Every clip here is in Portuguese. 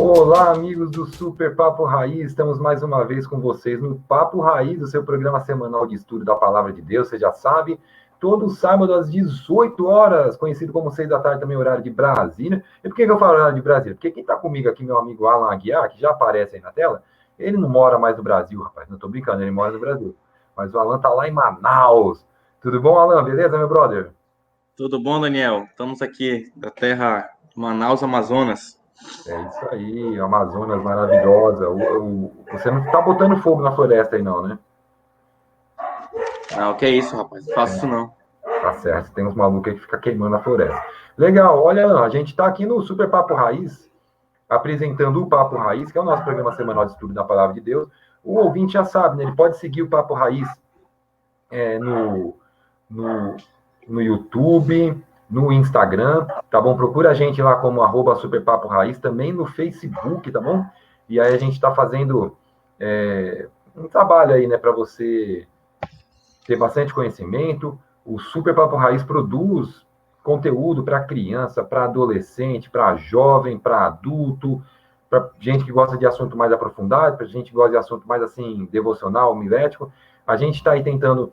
Olá, amigos do Super Papo Raiz, estamos mais uma vez com vocês no Papo Raiz, o seu programa semanal de estudo da Palavra de Deus, você já sabe, todo sábado às 18 horas, conhecido como 6 da tarde, também horário de Brasília. E por que eu falo horário de Brasília? Porque quem está comigo aqui, meu amigo Alan Aguiar, que já aparece aí na tela, ele não mora mais no Brasil, rapaz, não estou brincando, ele mora no Brasil, mas o Alan está lá em Manaus. Tudo bom, Alan? Beleza, meu brother? Tudo bom, Daniel? Estamos aqui da terra Manaus, Amazonas. É isso aí, Amazonas maravilhosa. Você não está botando fogo na floresta aí, não, né? Ah, o que é isso, rapaz? Não faço isso não. Tá certo, tem uns malucos aí que ficam queimando a floresta. Legal, olha, a gente está aqui no Super Papo Raiz, apresentando o Papo Raiz, que é o nosso programa semanal de estudo da Palavra de Deus. O ouvinte já sabe, né? Ele pode seguir o Papo Raiz no, no, no YouTube, no Instagram, tá bom? Procura a gente lá como @Super Papo Raiz, também no Facebook, tá bom? E aí a gente está fazendo um trabalho aí, né, para você ter bastante conhecimento. O Super Papo Raiz produz conteúdo para criança, para adolescente, para jovem, para adulto, para gente que gosta de assunto mais aprofundado, para gente que gosta de assunto mais assim, devocional, milético. A gente está aí tentando,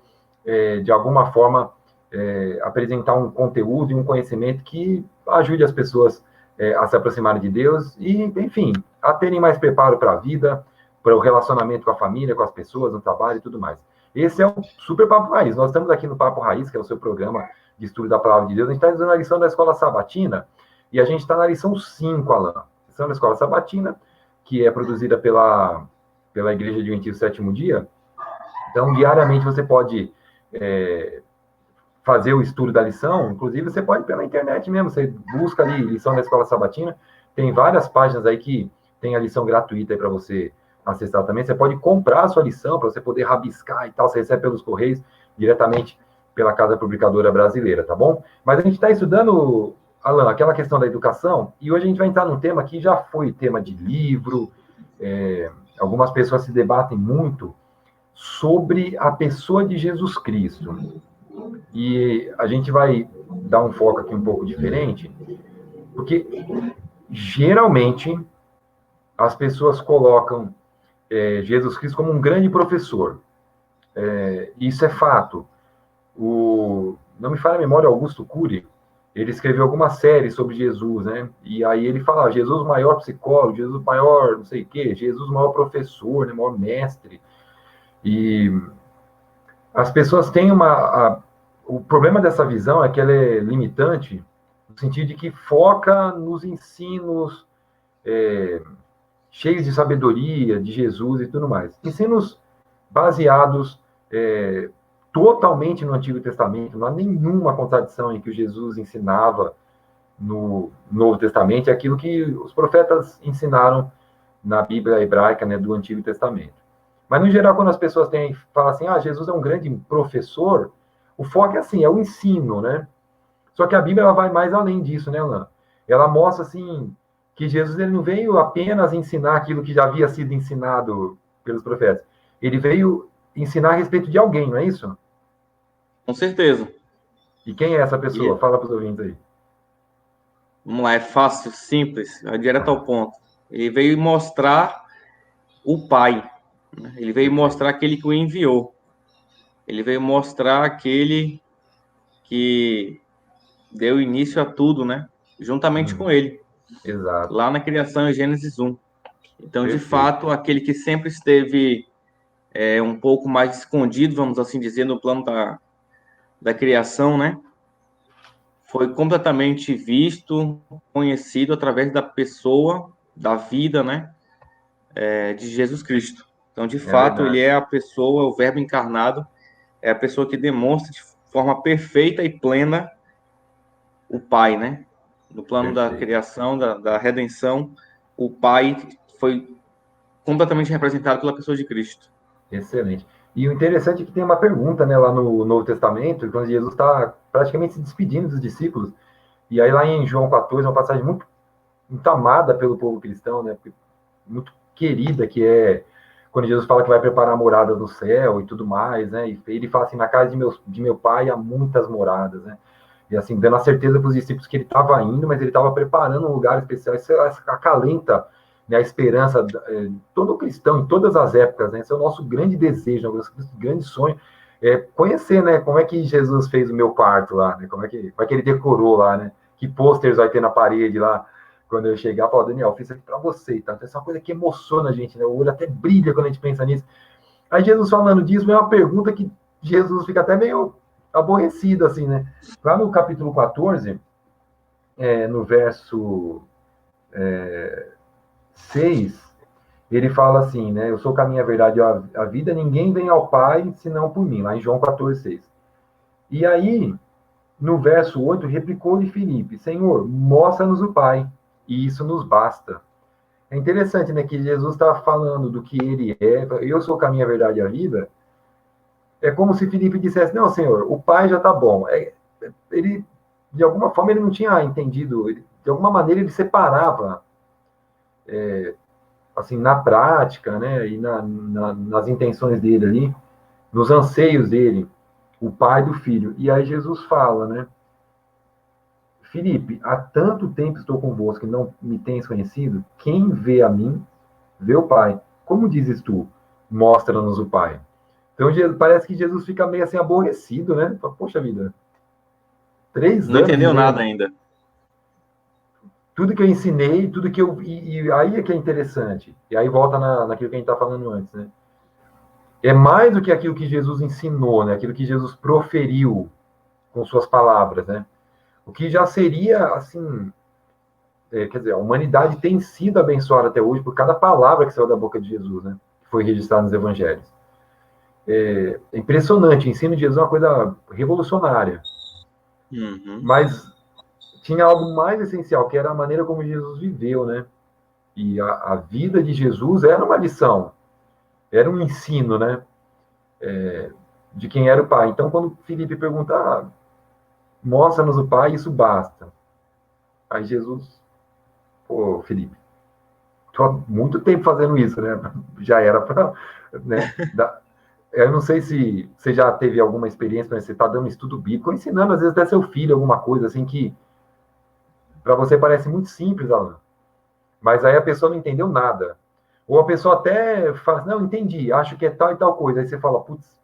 de alguma forma, apresentar um conteúdo e um conhecimento que ajude as pessoas a se aproximarem de Deus e, enfim, a terem mais preparo para a vida, para o relacionamento com a família, com as pessoas, no trabalho e tudo mais. Esse é o Super Papo Raiz. Nós estamos aqui no Papo Raiz, que é o seu programa de estudo da Palavra de Deus. A gente está fazendo a lição da Escola Sabatina e a gente está na lição 5, Alan. Lição da Escola Sabatina, que é produzida pela Igreja Adventista do Sétimo Dia. Então, diariamente você pode fazer o estudo da lição, inclusive você pode pela internet mesmo, você busca ali lição da Escola Sabatina, tem várias páginas aí que tem a lição gratuita para você acessar também, você pode comprar a sua lição para você poder rabiscar e tal, você recebe pelos correios diretamente pela Casa Publicadora Brasileira, tá bom? Mas a gente está estudando, Alan, aquela questão da educação, e hoje a gente vai entrar num tema que já foi tema de livro, algumas pessoas se debatem muito sobre a pessoa de Jesus Cristo. E a gente vai dar um foco aqui um pouco diferente, porque geralmente as pessoas colocam Jesus Cristo como um grande professor. Isso é fato. Não me falha a memória, Augusto Cury, ele escreveu alguma série sobre Jesus, né? E aí ele fala, Jesus o maior psicólogo, Jesus o maior não sei o quê, Jesus o maior professor, né, o maior mestre. E as pessoas têm o problema dessa visão é que ela é limitante, no sentido de que foca nos ensinos cheios de sabedoria de Jesus e tudo mais. Ensinos baseados totalmente no Antigo Testamento, não há nenhuma contradição em que o Jesus ensinava no Novo Testamento, é aquilo que os profetas ensinaram na Bíblia hebraica, né, do Antigo Testamento. Mas, no geral, quando as pessoas falam assim, Jesus é um grande professor, o foco é assim, é o ensino, né? Só que a Bíblia ela vai mais além disso, né, Alan? Ela mostra, assim, que Jesus ele não veio apenas ensinar aquilo que já havia sido ensinado pelos profetas. Ele veio ensinar a respeito de alguém, não é isso? Com certeza. E quem é essa pessoa? E Fala para os ouvintes aí. vamos lá, é fácil, simples, é direto ao ponto. Ele veio mostrar o Pai, né? Ele veio mostrar aquele que o enviou. Ele veio mostrar aquele que deu início a tudo, né? Juntamente com ele, Exato. lá na criação em Gênesis 1. Então, de Perfeito. fato, aquele que sempre esteve um pouco mais escondido, vamos assim dizer, no plano da criação, né? Foi completamente visto, conhecido através da pessoa, da vida, né? De Jesus Cristo. Então, de É fato, ele verdade. é a pessoa, o Verbo encarnado, é a pessoa que demonstra de forma perfeita e plena o Pai, né? No plano da Perfeito. criação, da redenção, o Pai foi completamente representado pela pessoa de Cristo. Excelente. E o interessante é que tem uma pergunta, né, lá no Novo Testamento, quando Jesus está praticamente se despedindo dos discípulos. E aí lá em João 14, uma passagem muito amada pelo povo cristão, né, muito querida, que é quando Jesus fala que vai preparar a morada do céu e tudo mais, né? E ele fala assim, na casa de meu pai há muitas moradas, né? E assim, dando a certeza para os discípulos que ele estava indo, mas ele estava preparando um lugar especial. Isso acalenta né, a esperança, todo cristão, em todas as épocas, né, esse é o nosso grande desejo, o nosso grande sonho, é conhecer, né, como é que Jesus fez o meu quarto lá, né, como é que ele decorou lá, né, que pôsteres vai ter na parede lá, quando eu chegar, falar, Daniel, eu fiz isso aqui para você, tá? Então, essa é uma coisa que emociona a gente, né, o olho até brilha quando a gente pensa nisso. Aí Jesus falando disso, é uma pergunta que Jesus fica até meio aborrecido, assim, né, lá no capítulo 14, no verso 6, ele fala assim, né? Eu sou o caminho, a verdade e a vida, ninguém vem ao Pai senão por mim, lá em João 14,6. E aí, no verso 8, replicou-lhe Filipe, Senhor, mostra-nos o Pai, e isso nos basta. É interessante, né, que Jesus está falando do que ele é, eu sou o caminho, a verdade e a vida, é como se Filipe dissesse, não, Senhor, o Pai já está bom. Ele, de alguma forma, ele não tinha entendido, de alguma maneira ele separava assim, na prática, né, e nas intenções dele ali, nos anseios dele, o pai do filho. E aí Jesus fala, né, Filipe, há tanto tempo estou convosco que não me tens conhecido, quem vê a mim, vê o pai. Como dizes tu, mostra-nos o pai. Então parece que Jesus fica meio assim aborrecido, né? Poxa vida, 3 Não anos e entendeu meio, nada ainda. tudo que eu ensinei, tudo que eu. E aí é que é interessante. E aí volta naquilo que a gente está falando antes, né? É mais do que aquilo que Jesus ensinou, né? Aquilo que Jesus proferiu com suas palavras, né? O que já seria, assim, quer dizer, a humanidade tem sido abençoada até hoje por cada palavra que saiu da boca de Jesus, né? Que foi registrada nos evangelhos. É impressionante, o ensino de Jesus é uma coisa revolucionária. Uhum. Mas tinha algo mais essencial, que era a maneira como Jesus viveu, né? E a vida de Jesus era uma lição, era um ensino, né? De quem era o Pai. Então, quando Filipe pergunta, mostra-nos o Pai, isso basta. Aí Jesus, pô, Felipe, tô há muito tempo fazendo isso, né? Já era para, né? Eu não sei se você já teve alguma experiência, mas você está dando estudo bíblico, ensinando às vezes até seu filho alguma coisa assim que para você parece muito simples, Alan, mas aí a pessoa não entendeu nada. Ou a pessoa até fala, não, entendi, acho que é tal e tal coisa. Aí você fala, putz,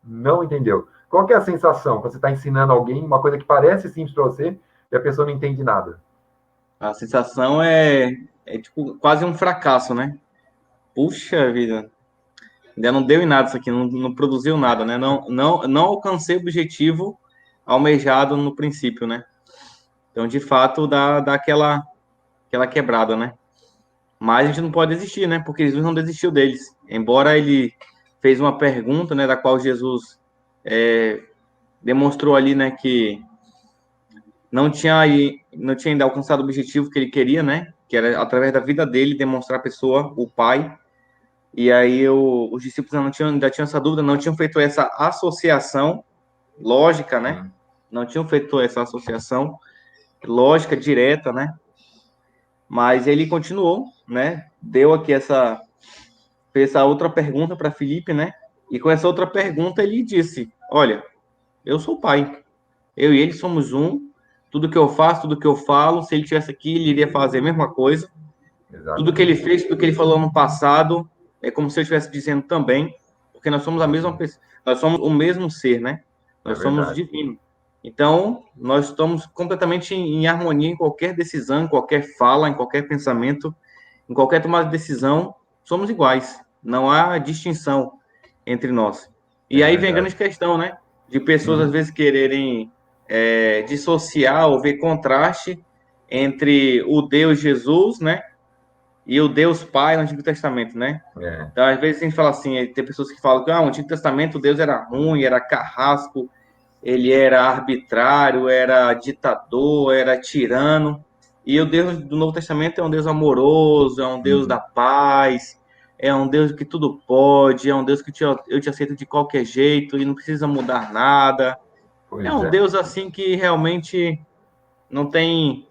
não entendeu. Qual que é a sensação quando você está ensinando alguém uma coisa que parece simples para você e a pessoa não entende nada? A sensação é tipo quase um fracasso, né? Puxa vida, ainda não deu em nada isso aqui, não produziu nada, né? Não alcancei o objetivo almejado no princípio, né? Então, de fato, dá aquela quebrada, né? Mas a gente não pode desistir, né? Porque Jesus não desistiu deles. Embora ele fez uma pergunta, né, da qual Jesus demonstrou ali, né, que não tinha ainda alcançado o objetivo que ele queria, né? Que era através da vida dele demonstrar a pessoa, o Pai. E aí os discípulos ainda tinham essa dúvida, não tinham feito essa associação lógica, né? Sim, Não tinham feito essa associação lógica direta, né? Mas ele continuou, né? Deu aqui fez essa outra pergunta para Filipe, né? E com essa outra pergunta ele disse: Olha, eu sou o Pai, eu e ele somos um. Tudo que eu faço, tudo que eu falo, se ele estivesse aqui, ele iria fazer a mesma coisa. Tudo que ele exatamente. fez, tudo que ele falou no passado, é como se eu estivesse dizendo também, porque nós somos a mesma Uhum. pessoa, nós somos o mesmo ser, né? É Nós somos verdade. divino. Então, nós estamos completamente em harmonia em qualquer decisão, em qualquer fala, em qualquer pensamento, em qualquer tomada de decisão, somos iguais. Não há distinção entre nós. E É aí vem a verdade. grande questão, né? De pessoas às Uhum. vezes quererem dissociar ou ver contraste entre o Deus Jesus, né? E o Deus Pai no Antigo Testamento, né? É. Então, às vezes a gente fala assim, tem pessoas que falam que o Antigo Testamento Deus era ruim, era carrasco, ele era arbitrário, era ditador, era tirano. E o Deus do Novo Testamento é um Deus amoroso, é um Deus Uhum. da paz, é um Deus que tudo pode, é um Deus que eu te aceito de qualquer jeito e não precisa mudar nada. É Pois um é. Deus assim que realmente não tem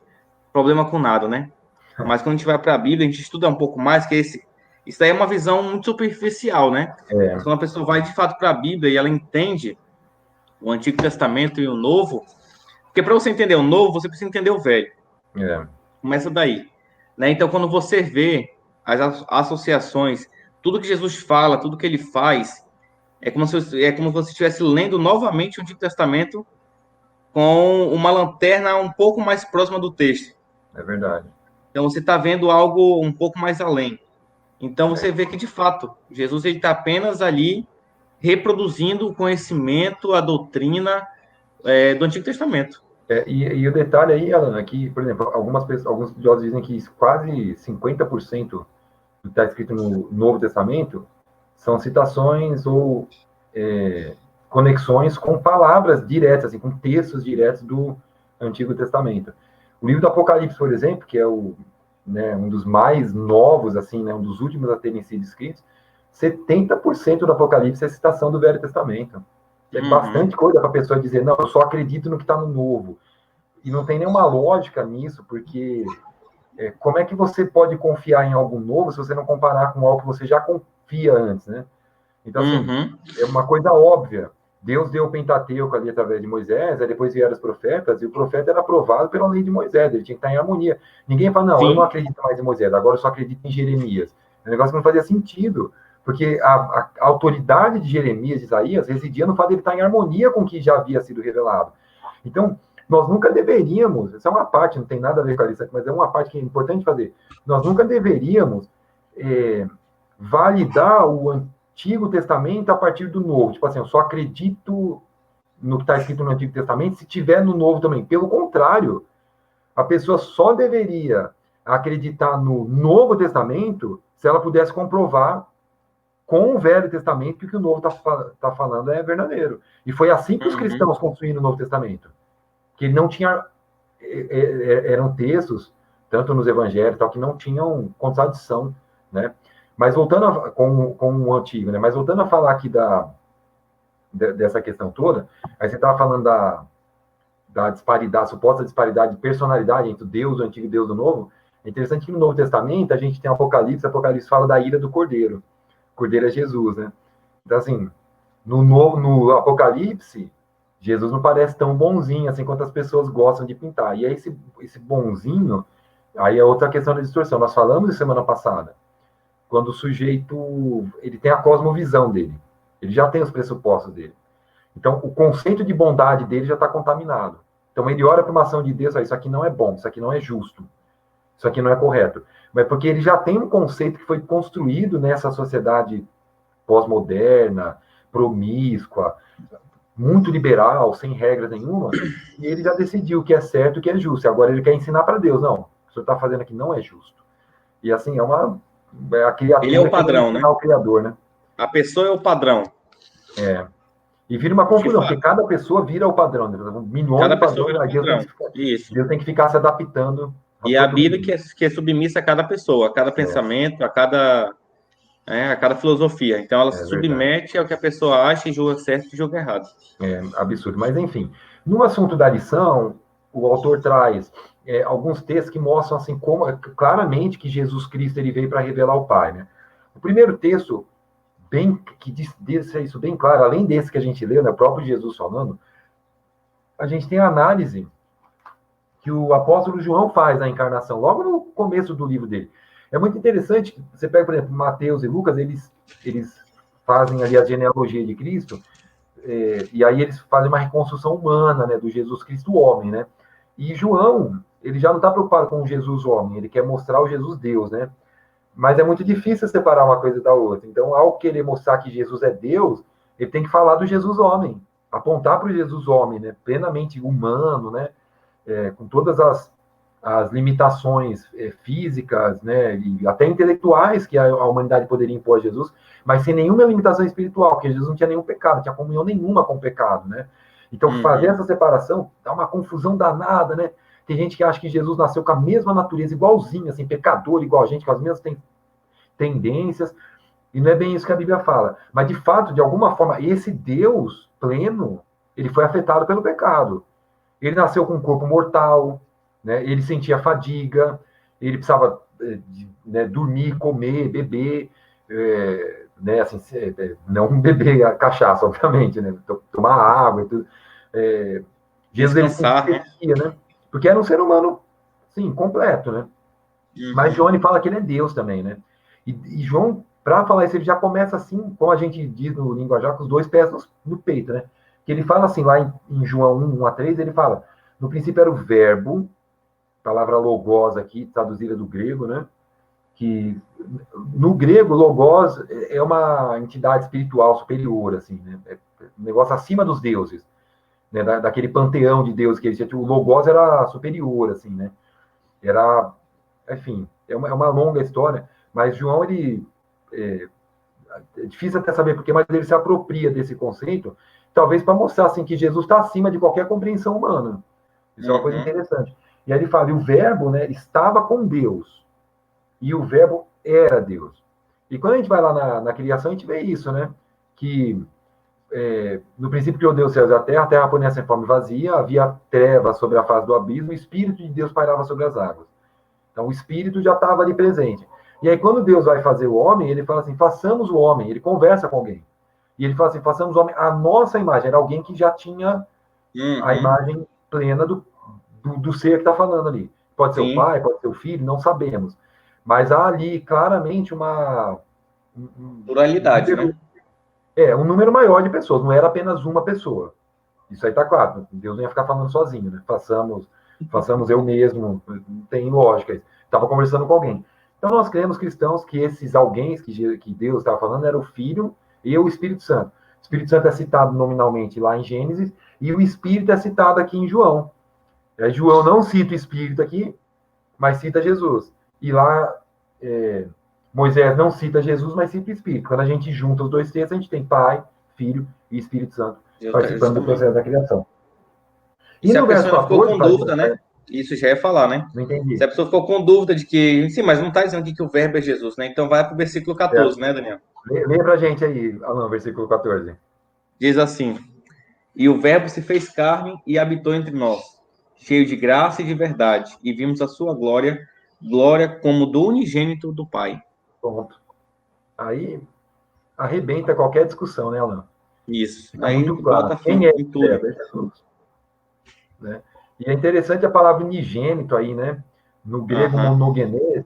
problema com nada, né? Mas quando a gente vai para a Bíblia, a gente estuda um pouco mais, que isso daí é uma visão muito superficial, né? Mas É, quando a pessoa vai de fato para a Bíblia e ela entende o Antigo Testamento e o Novo, porque para você entender o Novo, você precisa entender o Velho. é. Começa daí, né? Então, quando você vê as associações, tudo que Jesus fala, tudo que ele faz, é como se você estivesse lendo novamente o Antigo Testamento com uma lanterna um pouco mais próxima do texto. É verdade. Então você está vendo algo um pouco mais além. Então você vê que, de fato, Jesus está apenas ali reproduzindo o conhecimento, a doutrina do Antigo Testamento. E o detalhe aí, Alan, é que, por exemplo, alguns estudiosos dizem que quase 50% do que está escrito no Novo Testamento são citações ou conexões com palavras diretas, assim, com textos diretos do Antigo Testamento. O livro do Apocalipse, por exemplo, que é um dos mais novos, assim, né, um dos últimos a terem sido escritos, 70% do Apocalipse é citação do Velho Testamento. É bastante coisa para a pessoa dizer, não, eu só acredito no que está no Novo. E não tem nenhuma lógica nisso, porque como é que você pode confiar em algo novo se você não comparar com algo que você já confia antes, né? Então, assim, é uma coisa óbvia. Deus deu o Pentateuco ali através de Moisés, aí depois vieram os profetas, e o profeta era aprovado pela lei de Moisés, ele tinha que estar em harmonia. Ninguém fala, não, eu não acredito mais em Moisés, agora eu só acredito em Jeremias. É um negócio que não fazia sentido, porque a autoridade de Jeremias, de Isaías, residia no fato de ele estar em harmonia com o que já havia sido revelado. Então, nós nunca deveríamos, essa é uma parte, não tem nada a ver com a lista, mas é uma parte que é importante fazer, nós nunca deveríamos validar o Antigo Testamento a partir do Novo. Tipo assim, eu só acredito no que está escrito no Antigo Testamento se tiver no Novo também. Pelo contrário, a pessoa só deveria acreditar no Novo Testamento se ela pudesse comprovar com o Velho Testamento que o que o Novo está falando é verdadeiro. E foi assim que os cristãos construíram o Novo Testamento. Que ele não tinha... eram textos, tanto nos evangelhos, tal, que não tinham contradição, né? Mas voltando com o antigo, né? Mas voltando a falar aqui dessa questão toda, aí você estava falando da disparidade, suposta disparidade de personalidade entre o Deus, o antigo e o Deus do novo. É interessante que no Novo Testamento a gente tem Apocalipse fala da ira do Cordeiro. O Cordeiro é Jesus, né? Então, assim, no Apocalipse, Jesus não parece tão bonzinho assim quanto as pessoas gostam de pintar. E aí esse bonzinho, aí é outra questão da distorção. Nós falamos de semana passada, quando o sujeito ele tem a cosmovisão dele, ele já tem os pressupostos dele. Então, o conceito de bondade dele já está contaminado. Então, ele olha para uma ação de Deus, isso aqui não é bom, isso aqui não é justo, isso aqui não é correto. Mas porque ele já tem um conceito que foi construído nessa sociedade pós-moderna, promíscua, muito liberal, sem regras nenhuma, e ele já decidiu o que é certo e o que é justo. E agora ele quer ensinar para Deus, não, o que o senhor está fazendo aqui não é justo. E assim, a criatura ele é o padrão, né? O criador, né? A pessoa é o padrão. E vira uma confusão, porque cada pessoa vira o padrão. Né? Milhões de padrões, Deus tem que ficar se adaptando. E a Bíblia que é submissa a cada pessoa, a cada pensamento, a cada filosofia. Então ela se submete ao que a pessoa acha e julga certo e julga errado. É absurdo. Mas, enfim, no assunto da lição, o autor traz alguns textos que mostram assim claramente que Jesus Cristo ele veio para revelar o Pai. Né? O primeiro texto, que diz isso bem claro, além desse que a gente leu, né, o próprio Jesus falando, a gente tem a análise que o apóstolo João faz na encarnação, logo no começo do livro dele. É muito interessante, você pega, por exemplo, Mateus e Lucas, eles fazem ali a genealogia de Cristo, e aí eles fazem uma reconstrução humana, né, do Jesus Cristo homem, né? E João, ele já não está preocupado com o Jesus homem, ele quer mostrar o Jesus Deus, né? Mas é muito difícil separar uma coisa da outra. Então, ao querer mostrar que Jesus é Deus, ele tem que falar do Jesus homem, apontar para o Jesus homem, né? Plenamente humano, né? Com todas as limitações físicas, né? E até intelectuais que a humanidade poderia impor a Jesus, mas sem nenhuma limitação espiritual, porque Jesus não tinha nenhum pecado, não tinha comunhão nenhuma com o pecado, né? Então, fazer essa separação dá uma confusão danada, né? Tem gente que acha que Jesus nasceu com a mesma natureza, igualzinho, assim, pecador, igual a gente, com as mesmas tendências, e não é bem isso que a Bíblia fala. Mas, de fato, de alguma forma, esse Deus pleno, ele foi afetado pelo pecado. Ele nasceu com um corpo mortal, né? Ele sentia fadiga, ele precisava dormir, comer, beber, né? Assim, não beber a cachaça, obviamente, né? Tomar água e tudo. Jesus, ele sentia, né? Porque era um ser humano, sim, completo, né? Mas Johnny fala que ele é Deus também, né? E João, para falar isso, ele já começa assim, como a gente diz no linguajar, com os dois pés no peito, né? Que ele fala assim, lá em João 1:3, ele fala, no princípio era o verbo, palavra logos aqui, traduzida do grego, né? Que no grego, logos é uma entidade espiritual superior, assim, né? É um negócio acima dos deuses, né? Daquele panteão de deuses que existia. O logos era superior, assim, né? Era, enfim, é uma longa história, mas João, ele é difícil até saber porquê, mas ele se apropria desse conceito, talvez para mostrar assim que Jesus está acima de qualquer compreensão humana. Isso é uma coisa interessante. E aí ele fala, e o verbo, né, estava com Deus, e o verbo era Deus. E quando a gente vai lá na criação, a gente vê isso, né? Que no princípio criou Deus os céus e a terra põe sem forma vazia, havia trevas sobre a face do abismo, o Espírito de Deus pairava sobre as águas. Então o Espírito já estava ali presente. E aí quando Deus vai fazer o homem, ele fala assim, façamos o homem, ele conversa com alguém. E ele fala assim, façamos o homem a nossa imagem. Era alguém que já tinha a imagem plena do ser que está falando ali. Pode ser o pai, pode ser o filho, não sabemos. Mas há ali claramente pluralidade, né? Um número maior de pessoas, não era apenas uma pessoa. Isso aí está claro. Deus não ia ficar falando sozinho, né? Façamos eu mesmo, não tem lógica isso. Estava conversando com alguém. Então nós cremos cristãos que esses alguém que Deus estava falando era o Filho e o Espírito Santo. O Espírito Santo é citado nominalmente lá em Gênesis e o Espírito é citado aqui em João. João não cita o Espírito aqui, mas cita Jesus. E lá Moisés não cita Jesus, mas cita o Espírito. Quando a gente junta os dois textos, a gente tem Pai, Filho e Espírito Santo participando do processo da criação. E se a pessoa não ficou com dúvida, né? Isso já ia falar, né? Não entendi. Se a pessoa ficou com dúvida de que... Sim, mas não está dizendo aqui que o verbo é Jesus, né? Então vai para o versículo 14, né, Daniel? Lê pra gente aí, Alan, versículo 14. Diz assim, e o verbo se fez carne e habitou entre nós, cheio de graça e de verdade, e vimos a sua glória, glória como do unigênito do Pai. Ponto. Aí arrebenta qualquer discussão, né, Alan? Isso. Fica Aí muito claro. bota Quem é em tudo. É Jesus. Né? E é interessante a palavra unigênito aí, né? No grego monogenês,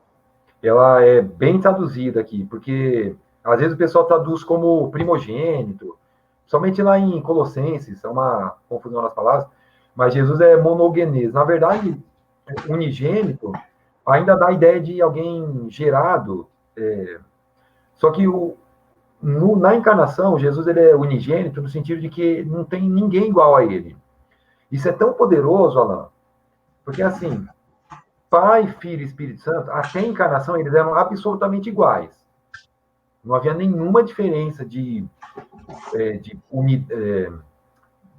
ela é bem traduzida aqui, porque às vezes o pessoal traduz como primogênito, somente lá em Colossenses, é uma confusão nas palavras, mas Jesus é monogenês. Na verdade, unigênito ainda dá a ideia de alguém gerado, só que na encarnação, Jesus ele é unigênito no sentido de que não tem ninguém igual a ele. Isso é tão poderoso, Alan, porque assim, Pai, Filho e Espírito Santo, até a encarnação, eles eram absolutamente iguais. Não havia nenhuma diferença de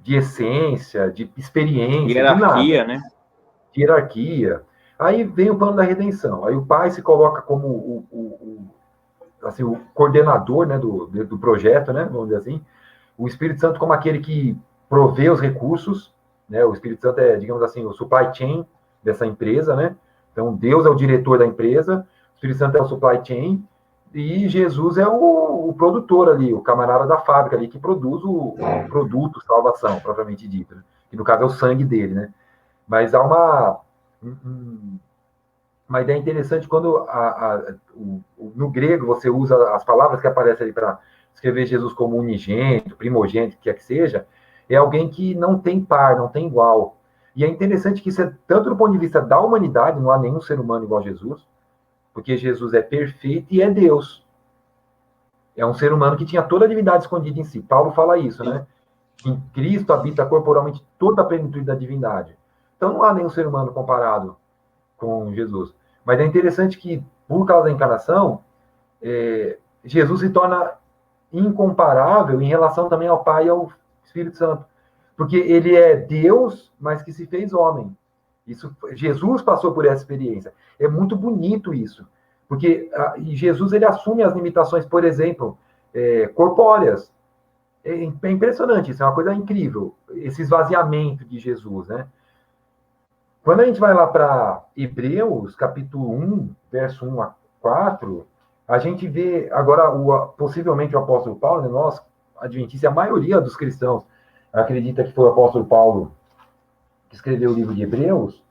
essência, de experiência, hierarquia, de nada. Né? De hierarquia. Aí vem o plano da redenção. Aí o Pai se coloca como o coordenador, né, do projeto, né, vamos dizer assim. O Espírito Santo como aquele que provê os recursos, né? O Espírito Santo é, digamos assim, o supply chain dessa empresa, né? Então, Deus é o diretor da empresa, o Espírito Santo é o supply chain, e Jesus é o produtor ali, o camarada da fábrica ali, que produz o produto salvação, propriamente dito, né? Que no caso é o sangue dele, né? Mas há uma ideia interessante quando no grego você usa as palavras que aparecem ali para escrever Jesus como unigênito, primogênito, que quer que seja, é alguém que não tem par, não tem igual. E é interessante que isso é tanto do ponto de vista da humanidade, não há nenhum ser humano igual a Jesus, porque Jesus é perfeito e é Deus. É um ser humano que tinha toda a divindade escondida em si. Paulo fala isso, né? Em Cristo habita corporalmente toda a plenitude da divindade. Então não há nenhum ser humano comparado com Jesus. Mas é interessante que, por causa da encarnação, Jesus se torna incomparável em relação também ao Pai e ao Espírito Santo. Porque ele é Deus, mas que se fez homem. Jesus passou por essa experiência. É muito bonito isso. Porque Jesus ele assume as limitações, por exemplo, corpóreas. É impressionante, isso é uma coisa incrível, esse esvaziamento de Jesus, né? Quando a gente vai lá para Hebreus, capítulo 1, verso 1 a 4, a gente vê agora, possivelmente, o apóstolo Paulo, né, nós, adventistas, a maioria dos cristãos acredita que foi o apóstolo Paulo que escreveu o livro de Hebreus,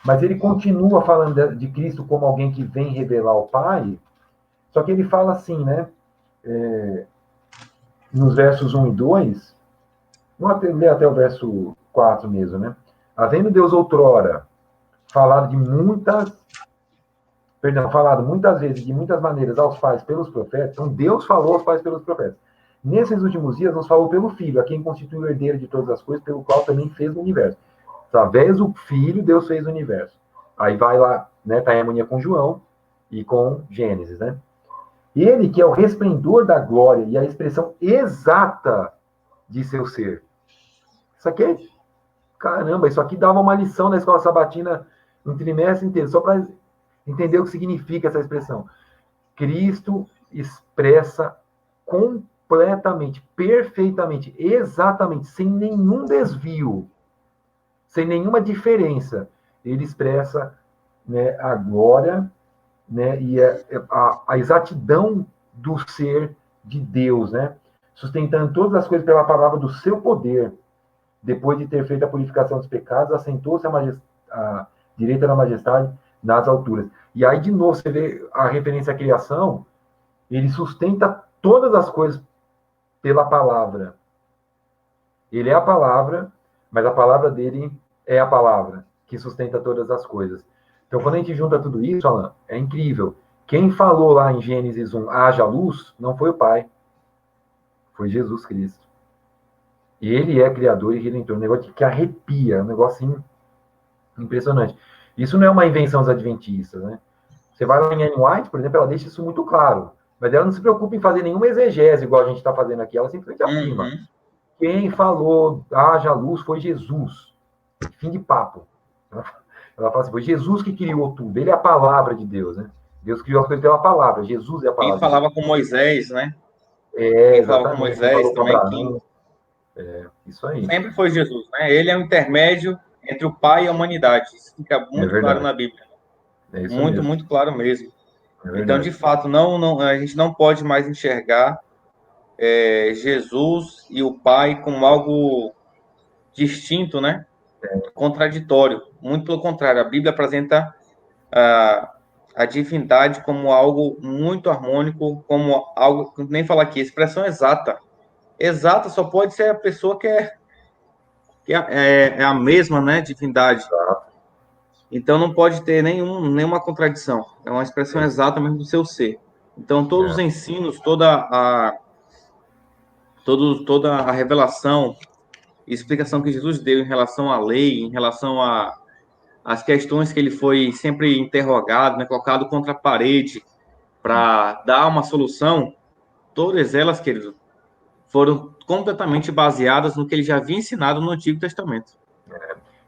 mas ele continua falando de Cristo como alguém que vem revelar o Pai, Só que ele fala assim, né? Nos versos 1 e 2, vamos ler até o verso 4 mesmo, né? Havendo Deus outrora falado muitas vezes, de muitas maneiras aos pais pelos profetas, então Deus falou aos pais pelos profetas. Nesses últimos dias nos falou pelo Filho, a quem constitui o herdeiro de todas as coisas, pelo qual também fez o universo. Através do Filho, Deus fez o universo. Aí vai lá, né, tá em harmonia com João e com Gênesis, né? Ele que é o resplendor da glória e a expressão exata de seu ser. Isso aqui é... Caramba, isso aqui dava uma lição na escola sabatina um trimestre inteiro, só para entender o que significa essa expressão. Cristo expressa completamente, perfeitamente, exatamente, sem nenhum desvio, sem nenhuma diferença. Ele expressa, né, a glória, né, e a exatidão do ser de Deus, né, sustentando todas as coisas pela palavra do seu poder. Depois de ter feito a purificação dos pecados, assentou-se à direita da majestade nas alturas. E aí, de novo, você vê a referência à criação, ele sustenta todas as coisas pela palavra. Ele é a palavra, mas a palavra dele é a palavra que sustenta todas as coisas. Então, quando a gente junta tudo isso, Alan, é incrível. Quem falou lá em Gênesis 1, haja luz, não foi o Pai, foi Jesus Cristo. E ele é criador e redentor. Um negócio que arrepia, um negocinho impressionante. Isso não é uma invenção dos adventistas, né? Você vai lá em Ellen White, por exemplo, ela deixa isso muito claro. Mas ela não se preocupa em fazer nenhuma exegese, igual a gente está fazendo aqui. Ela simplesmente afirma. Quem falou, haja luz, foi Jesus. Fim de papo. Ela fala assim, foi Jesus que criou tudo. Ele é a palavra de Deus, né? Deus criou as coisas pela palavra. Jesus é a palavra. Quem falava com Moisés, né? Quem falava com Moisés também. Isso aí. Sempre foi Jesus, né? Ele é o intermédio entre o Pai e a humanidade. Isso fica muito claro na Bíblia. Muito claro mesmo. Então, de fato, a gente não pode mais enxergar Jesus e o Pai como algo distinto, né? Contraditório. Muito pelo contrário, a Bíblia apresenta a divindade como algo muito harmônico, como algo, nem falar aqui, expressão exata. Exata só pode ser a pessoa que é a mesma, né, divindade. Então não pode ter nenhuma contradição. É uma expressão exata mesmo do seu ser. Então todos os ensinos, toda a revelação e explicação que Jesus deu em relação à lei, em relação às questões que ele foi sempre interrogado, né, colocado contra a parede para dar uma solução, todas elas, querido, foram completamente baseadas no que ele já havia ensinado no Antigo Testamento.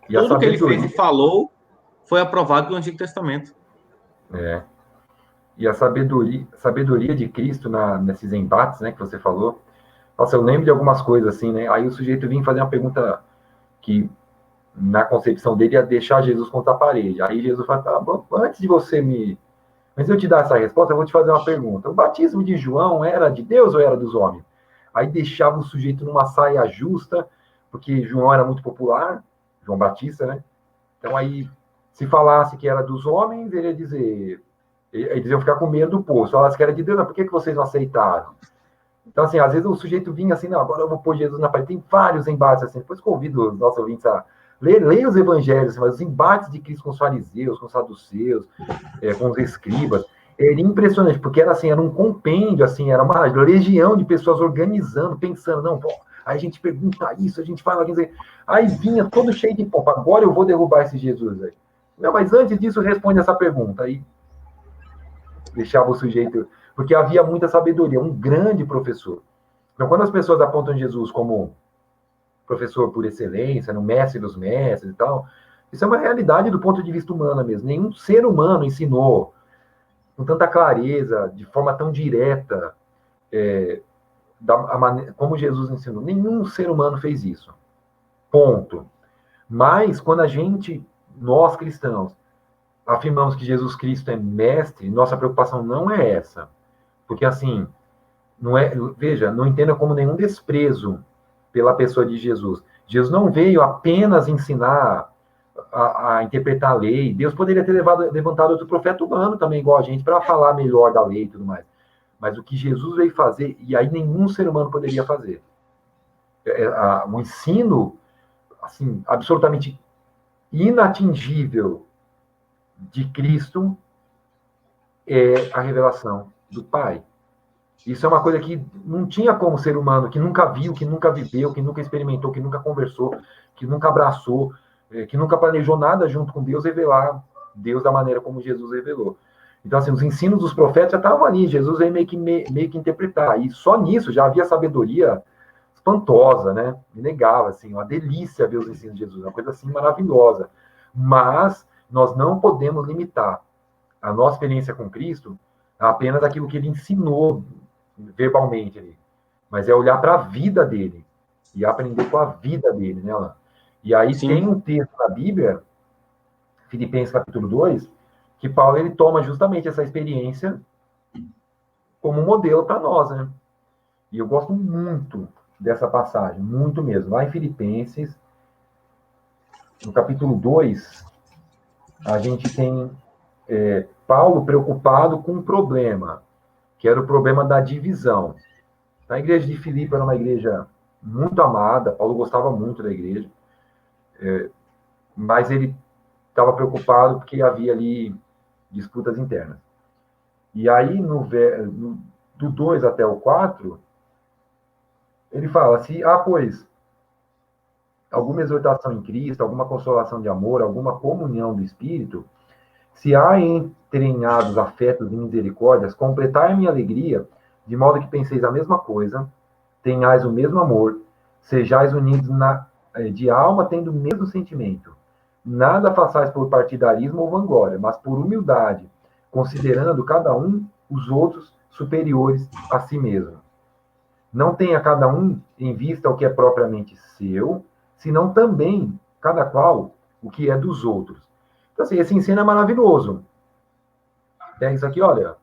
Tudo que ele fez e falou foi aprovado pelo Antigo Testamento. E a sabedoria de Cristo nesses embates, né, que você falou. Nossa, eu lembro de algumas coisas assim, né? Aí o sujeito vinha fazer uma pergunta que, na concepção dele, ia deixar Jesus contra a parede. Aí Jesus fala, tá bom, antes de eu te dar essa resposta, eu vou te fazer uma pergunta. O batismo de João era de Deus ou era dos homens? Aí deixava o sujeito numa saia justa, porque João era muito popular, João Batista, né? Então aí, se falasse que era dos homens, ele ia dizer... Eles iam ficar com medo do poço. Falasse que era de Deus, mas por que vocês não aceitaram? Então, assim, às vezes o sujeito vinha assim, não, agora eu vou pôr Jesus na parede. Tem vários embates, assim. Depois convido os nossos ouvintes a ler os evangelhos, assim, mas os embates de Cristo com os fariseus, com os saduceus, com os escribas, era impressionante, porque era assim, era um compêndio, assim, era uma legião de pessoas organizando, pensando, não, pô, aí a gente pergunta isso, a gente fala aquilo, aí vinha todo cheio de pompa, agora eu vou derrubar esse Jesus aí. Não, mas antes disso, responde essa pergunta. Aí deixava o sujeito... Porque havia muita sabedoria, um grande professor. Então, quando as pessoas apontam Jesus como professor por excelência, no mestre dos mestres e tal, isso é uma realidade do ponto de vista humano mesmo. Nenhum ser humano ensinou com tanta clareza, de forma tão direta, como Jesus ensinou. Nenhum ser humano fez isso. Ponto. Mas, quando nós cristãos, afirmamos que Jesus Cristo é mestre, nossa preocupação não é essa. Porque, assim, não entenda como nenhum desprezo pela pessoa de Jesus. Jesus não veio apenas ensinar a interpretar a lei. Deus poderia ter levantado outro profeta humano também, igual a gente, para falar melhor da lei e tudo mais. mas o que Jesus veio fazer, e aí nenhum ser humano poderia fazer. O ensino, assim, absolutamente inatingível de Cristo é a revelação do Pai. Isso é uma coisa que não tinha como ser humano, que nunca viu, que nunca viveu, que nunca experimentou, que nunca conversou, que nunca abraçou, que nunca planejou nada junto com Deus, revelar Deus da maneira como Jesus revelou. Então, assim, os ensinos dos profetas já estavam ali, Jesus veio meio que interpretar, e só nisso já havia sabedoria espantosa, né? Inegável, assim, uma delícia ver os ensinos de Jesus, uma coisa assim maravilhosa. Mas nós não podemos limitar a nossa experiência com Cristo a apenas aquilo que ele ensinou verbalmente ali, mas é olhar para a vida dele e aprender com a vida dele, né, Alan? E aí tem Sim, um texto na Bíblia, Filipenses capítulo 2, que Paulo ele toma justamente essa experiência como modelo para nós, né? E eu gosto muito dessa passagem, muito mesmo. Lá em Filipenses, no capítulo 2, a gente tem Paulo preocupado com um problema, que era o problema da divisão. A igreja de Filipe era uma igreja muito amada, Paulo gostava muito da igreja, mas ele estava preocupado porque havia ali disputas internas. E aí, do 2 até o 4, ele fala assim, pois, alguma exortação em Cristo, alguma consolação de amor, alguma comunhão do Espírito, se há entranhados afetos e misericórdias, completai minha alegria, de modo que penseis a mesma coisa, tenhais o mesmo amor, sejais unidos de alma, tendo o mesmo sentimento. Nada façais por partidarismo ou vanglória, mas por humildade, considerando cada um os outros superiores a si mesmo. Não tenha cada um em vista o que é propriamente seu, senão também, cada qual, o que é dos outros. Então, assim, esse ensino é maravilhoso. É isso aqui, olha,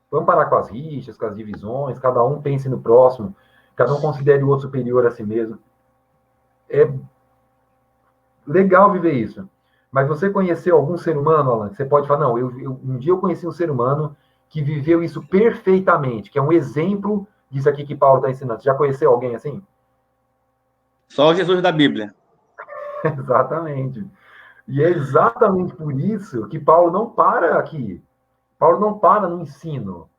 vamos parar com as rixas, com as divisões, cada um pense no próximo, cada um considere o outro superior a si mesmo. É legal viver isso. Mas você conheceu algum ser humano, Alan, que você pode falar, não, um dia eu conheci um ser humano que viveu isso perfeitamente, que é um exemplo disso aqui que Paulo está ensinando. Você já conheceu alguém assim? só o Jesus da Bíblia. Exatamente. E é exatamente por isso que Paulo não para aqui. Paulo não para no ensino.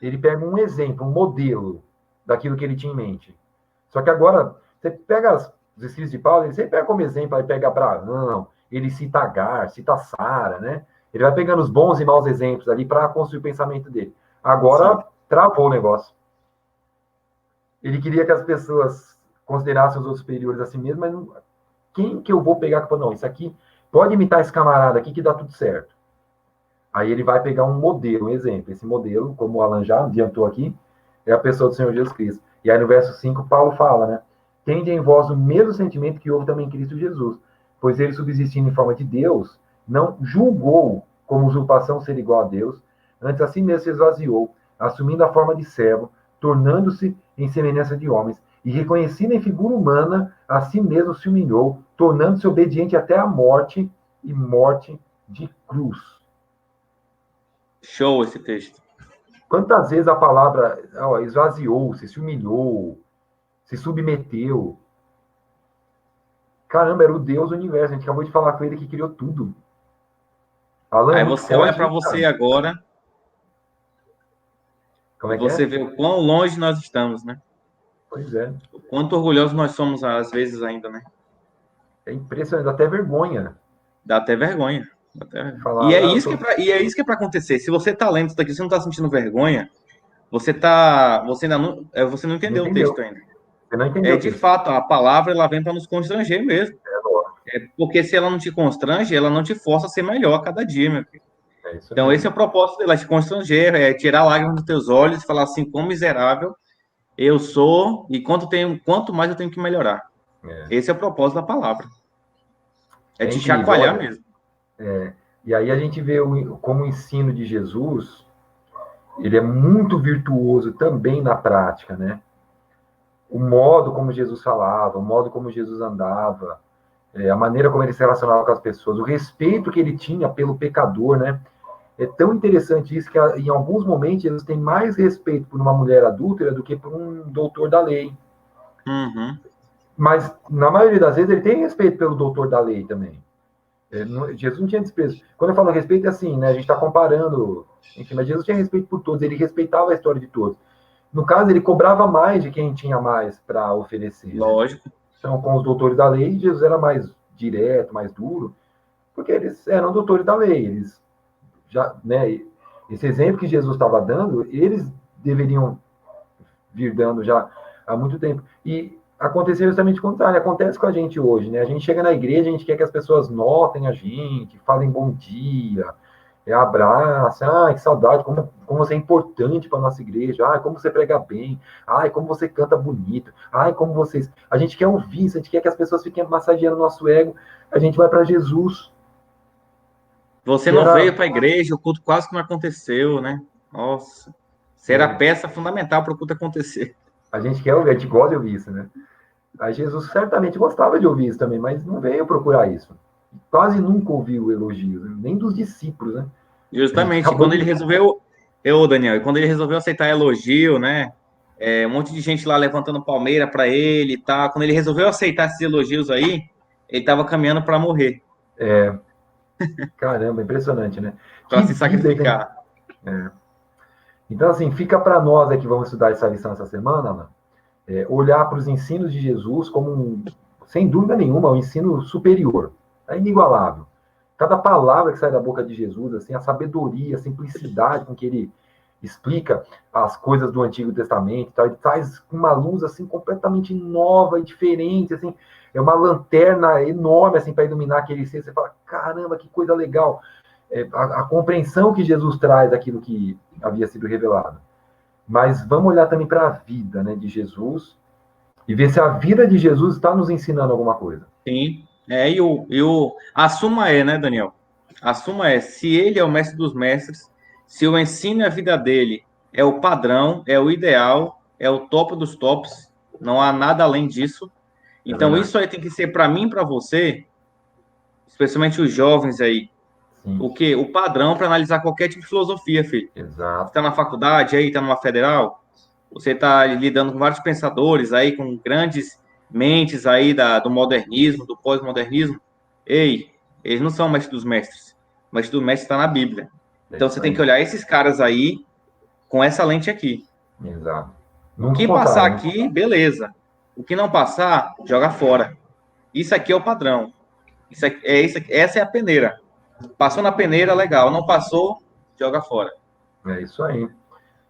Ele pega um exemplo, um modelo daquilo que ele tinha em mente. Só que agora, você pega os escritos de Paulo, ele sempre pega como exemplo, aí pega Abraão, ele cita Agar, cita Sara, né? Ele vai pegando os bons e maus exemplos ali para construir o pensamento dele. Agora, Sim. travou o negócio. Ele queria que as pessoas considerassem os outros superiores a si mesmo, mas não, quem que eu vou pegar que fala, não, isso aqui pode imitar esse camarada aqui que dá tudo certo. Aí ele vai pegar um modelo, um exemplo. Esse modelo, como o Alan já adiantou aqui, é a pessoa do Senhor Jesus Cristo. E aí no verso 5, Paulo fala, né? Tende em vós o mesmo sentimento que houve também em Cristo Jesus, pois ele, subsistindo em forma de Deus, não julgou como usurpação ser igual a Deus, antes assim mesmo se esvaziou, assumindo a forma de servo, tornando-se em semelhança de homens, e reconhecendo em figura humana, a si mesmo se humilhou, tornando-se obediente até a morte, e morte de cruz. Show esse texto. Quantas vezes a palavra esvaziou-se, se humilhou, se submeteu? Caramba, era o Deus do universo. A gente acabou de falar com ele que criou tudo. Alan, é Aí muito você olha forte para isso, você cara. agora Como e é que você é? vê o quão longe nós estamos, né? Pois é. O quanto orgulhosos nós somos às vezes ainda, né? É impressionante, dá até vergonha Dá até vergonha. Dá até vergonha. falar, ah, eu tô... E é isso que é para acontecer. Se você tá lendo isso daqui, você não tá sentindo vergonha, você ainda não, você não Não entendeu o entendeu. texto ainda. Você não entendeu É o de texto. fato, a palavra ela vem para nos constranger mesmo. É lógico. Porque se ela não te constrange, ela não te força a ser melhor a cada dia, meu filho. É isso Então, esse é mesmo. o propósito dela, te constranger, é tirar lágrimas dos teus olhos e falar assim, quão miserável eu sou e quanto mais eu tenho que melhorar. É, Esse é o propósito da palavra. É é te incrível, chacoalhar olha. mesmo. E aí a gente vê como o ensino de Jesus, ele é muito virtuoso também na prática, né? O modo como Jesus falava, o modo como Jesus andava, a maneira como ele se relacionava com as pessoas, o respeito que ele tinha pelo pecador, né? É tão interessante isso que em alguns momentos eles têm mais respeito por uma mulher adúltera do que por um doutor da lei. Uhum. Mas, na maioria das vezes, ele tem respeito pelo doutor da lei também. Jesus não tinha desprezo. Quando eu falo respeito, é assim, né? A gente está comparando. Enfim, mas Jesus tinha respeito por todos, ele respeitava a história de todos. No caso, ele cobrava mais de quem tinha mais para oferecer. Lógico. Né? Então, com os doutores da lei, Jesus era mais direto, mais duro, porque eles eram doutores da lei. Eles já, né? Esse exemplo que Jesus estava dando, eles deveriam vir dando já há muito tempo. E aconteceu justamente o contrário, acontece com a gente hoje, né? A gente chega na igreja, a gente quer que as pessoas notem a gente, falem bom dia, abracem, que saudade, como você é importante para a nossa igreja, como você prega bem, como você canta bonito, como vocês... A gente quer ouvir isso, a gente quer que as pessoas fiquem massageando o nosso ego, a gente vai para Jesus. Você não veio para a igreja, o culto quase que não aconteceu, né? Nossa, você era a peça fundamental para o culto acontecer. A gente quer ouvir, a gente gosta de ouvir isso, né? Aí Jesus certamente gostava de ouvir isso também, mas não veio procurar isso. Quase nunca ouviu elogios, né? Nem dos discípulos, né? Justamente, quando ele resolveu, Daniel, e quando ele resolveu aceitar elogio, né? Um monte de gente lá levantando palmeira para ele e tal. Quando ele resolveu aceitar esses elogios aí, ele estava caminhando para morrer. Caramba, impressionante, né? Para se sacrificar. Então, assim, fica para nós que vamos estudar essa lição essa semana, Ana, olhar para os ensinos de Jesus como, sem dúvida nenhuma, um ensino superior. É inigualável. Cada palavra que sai da boca de Jesus, assim, a sabedoria, a simplicidade com que ele explica as coisas do Antigo Testamento, tá? Ele traz uma luz assim completamente nova e diferente, assim, é uma lanterna enorme assim para iluminar aquele ser. Você fala, caramba, que coisa legal! A compreensão que Jesus traz daquilo que havia sido revelado. Mas vamos olhar também para a vida, né, de Jesus e ver se a vida de Jesus está nos ensinando alguma coisa. Sim. A suma né, Daniel? A suma se ele é o mestre dos mestres, se o ensino e a vida dele é o padrão, é o ideal, é o top dos tops, não há nada além disso. Então, isso aí tem que ser para mim e para você, especialmente os jovens aí, o padrão para analisar qualquer tipo de filosofia, filho. Exato. Você está na faculdade aí, está numa federal, você está lidando com vários pensadores aí, com grandes mentes aí do modernismo, do pós-modernismo. Ei, eles não são mestres dos mestres. O mestre do mestre está na Bíblia. Então você tem que olhar esses caras aí com essa lente aqui. Exato. O que passar aqui, beleza. O que não passar, joga fora. Isso aqui é o padrão. Essa é a peneira. Passou na peneira, legal. Não passou, joga fora. É isso aí.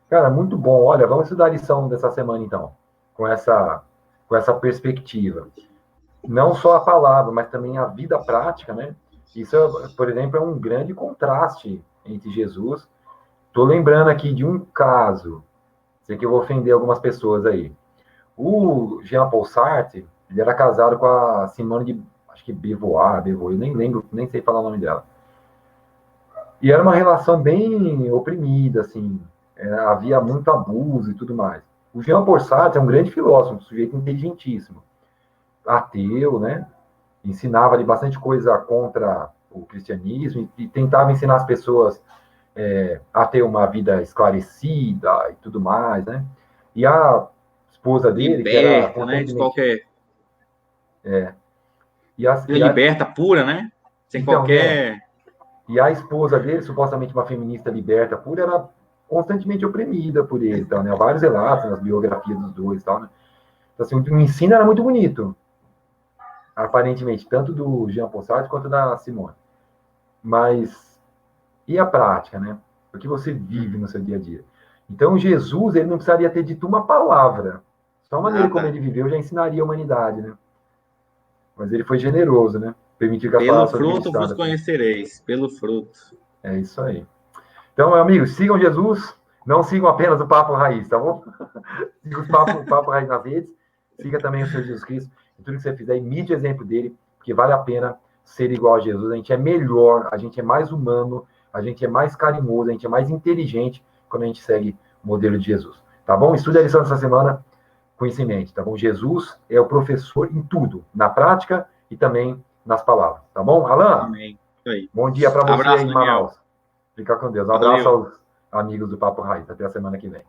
Cara, muito bom. Olha, vamos estudar a lição dessa semana, então, com essa perspectiva. Não só a palavra, mas também a vida prática, né? Isso, por exemplo, é um grande contraste entre Jesus. Estou lembrando aqui de um caso, sei que eu vou ofender algumas pessoas aí. O Jean-Paul Sartre, ele era casado com a Simone de, acho que Beauvoir, eu nem lembro, nem sei falar o nome dela. E era uma relação bem oprimida, assim, havia muito abuso e tudo mais. O Jean-Paul Sartre é um grande filósofo, um sujeito inteligentíssimo, ateu, né? Ensinava ali bastante coisa contra o cristianismo e tentava ensinar as pessoas a ter uma vida esclarecida e tudo mais, né? E a esposa dele, liberta, que era né? De qualquer... liberta, pura, né? Sem então, qualquer... E a esposa dele, supostamente uma feminista liberta pura, era constantemente oprimida por ele, tal, né? Há vários relatos nas biografias dos dois, tal, né? Então, assim, o ensino era muito bonito, aparentemente, tanto do Jean Paul Sartre quanto da Simone. Mas e a prática, né? O que você vive no seu dia a dia? Então, Jesus, ele não precisaria ter dito uma palavra. Só a maneira como ele viveu já ensinaria a humanidade, né? Mas ele foi generoso, né? Permitiu que a palavra fosse fruto vos conhecereis, pelo fruto. É isso aí. Então, amigos, sigam Jesus, não sigam apenas o Papo Raiz, tá bom? Siga o Papo Raiz nas redes, siga também o Senhor Jesus Cristo, e tudo que você fizer, imite o exemplo dele, porque vale a pena ser igual a Jesus. A gente é melhor, a gente é mais humano, a gente é mais carinhoso, a gente é mais inteligente quando a gente segue o modelo de Jesus, tá bom? Estude a lição dessa semana com isso em mente, tá bom? Jesus é o professor em tudo, na prática e também nas palavras, tá bom? Alan, Amém. Isso aí. Bom dia para você aí em Manaus. Fica com Deus. Um abraço aos amigos do Papo Raiz. Até a semana que vem.